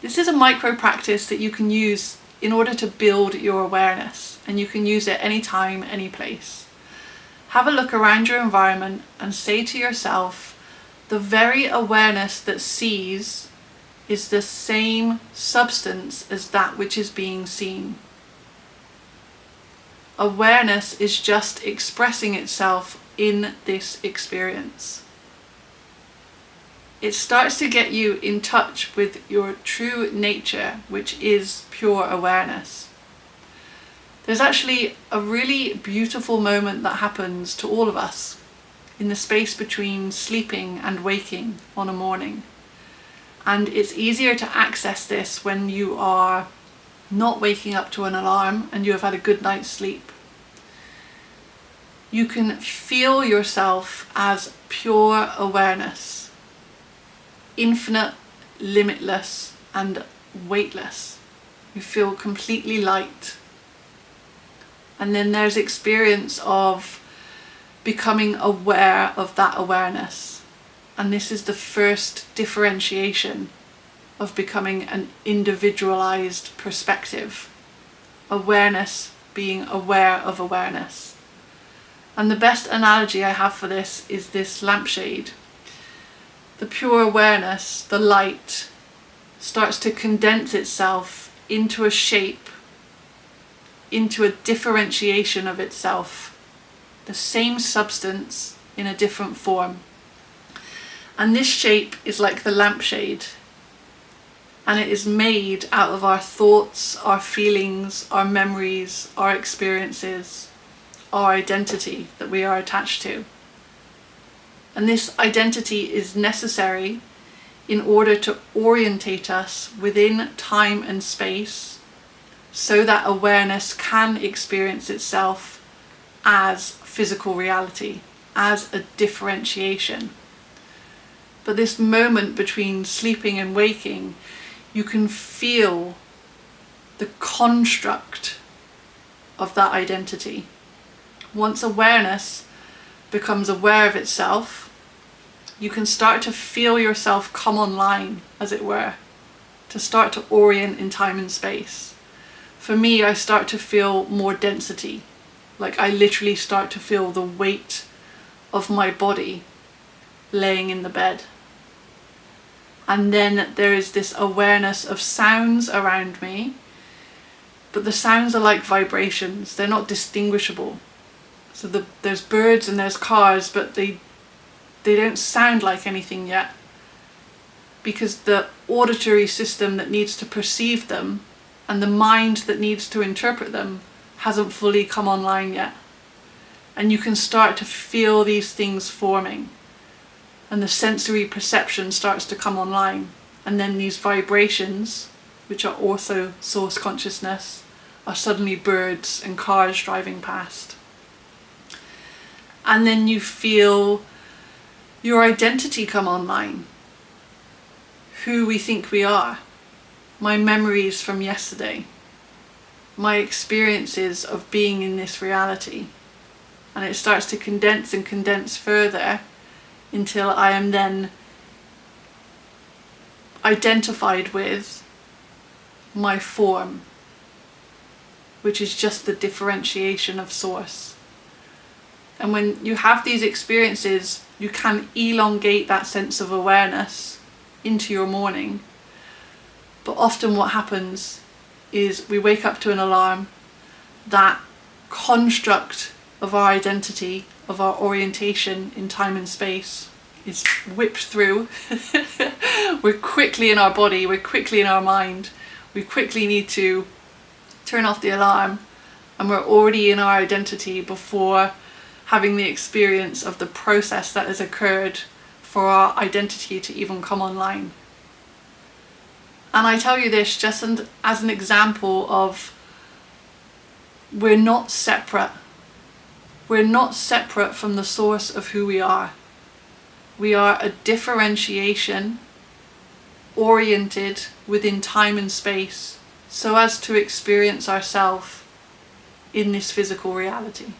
This is a micro practice that you can use in order to build your awareness, and you can use it anytime, any place. Have a look around your environment and say to yourself, the very awareness that sees is the same substance as that which is being seen. Awareness is just expressing itself in this experience. It starts to get you in touch with your true nature, which is pure awareness. There's actually a really beautiful moment that happens to all of us in the space between sleeping and waking on a morning. And it's easier to access this when you are not waking up to an alarm and you have had a good night's sleep. You can feel yourself as pure awareness, infinite, limitless, and weightless. You feel completely light. And then there's experience of becoming aware of that awareness. And this is the first differentiation of becoming an individualized perspective. Awareness being aware of awareness. And the best analogy I have for this is this lampshade. The pure awareness, the light, starts to condense itself into a shape, into a differentiation of itself. The same substance in a different form. And this shape is like the lampshade. And it is made out of our thoughts, our feelings, our memories, our experiences, our identity that we are attached to. And this identity is necessary in order to orientate us within time and space so that awareness can experience itself as physical reality, as a differentiation. But this moment between sleeping and waking, you can feel the construct of that identity. Once awareness becomes aware of itself, you can start to feel yourself come online, as it were, to start to orient in time and space. For me, I start to feel more density. Like I literally start to feel the weight of my body laying in the bed. And then there is this awareness of sounds around me, but the sounds are like vibrations. They're not distinguishable. So there's birds and there's cars, but they don't sound like anything yet, because the auditory system that needs to perceive them and the mind that needs to interpret them hasn't fully come online yet. And you can start to feel these things forming, and the sensory perception starts to come online, and then these vibrations, which are also source consciousness, are suddenly birds and cars driving past. And then you feel your identity come online. Who we think we are. My memories from yesterday. My experiences of being in this reality. And it starts to condense and condense further until I am then identified with my form, which is just the differentiation of source. And when you have these experiences, you can elongate that sense of awareness into your morning. But often what happens is we wake up to an alarm. That construct of our identity, of our orientation in time and space is whipped through. We're quickly in our body, we're quickly in our mind. We quickly need to turn off the alarm, and we're already in our identity before having the experience of the process that has occurred for our identity to even come online. And I tell you this just as an example of we're not separate. We're not separate from the source of who we are. We are a differentiation oriented within time and space so as to experience ourselves in this physical reality.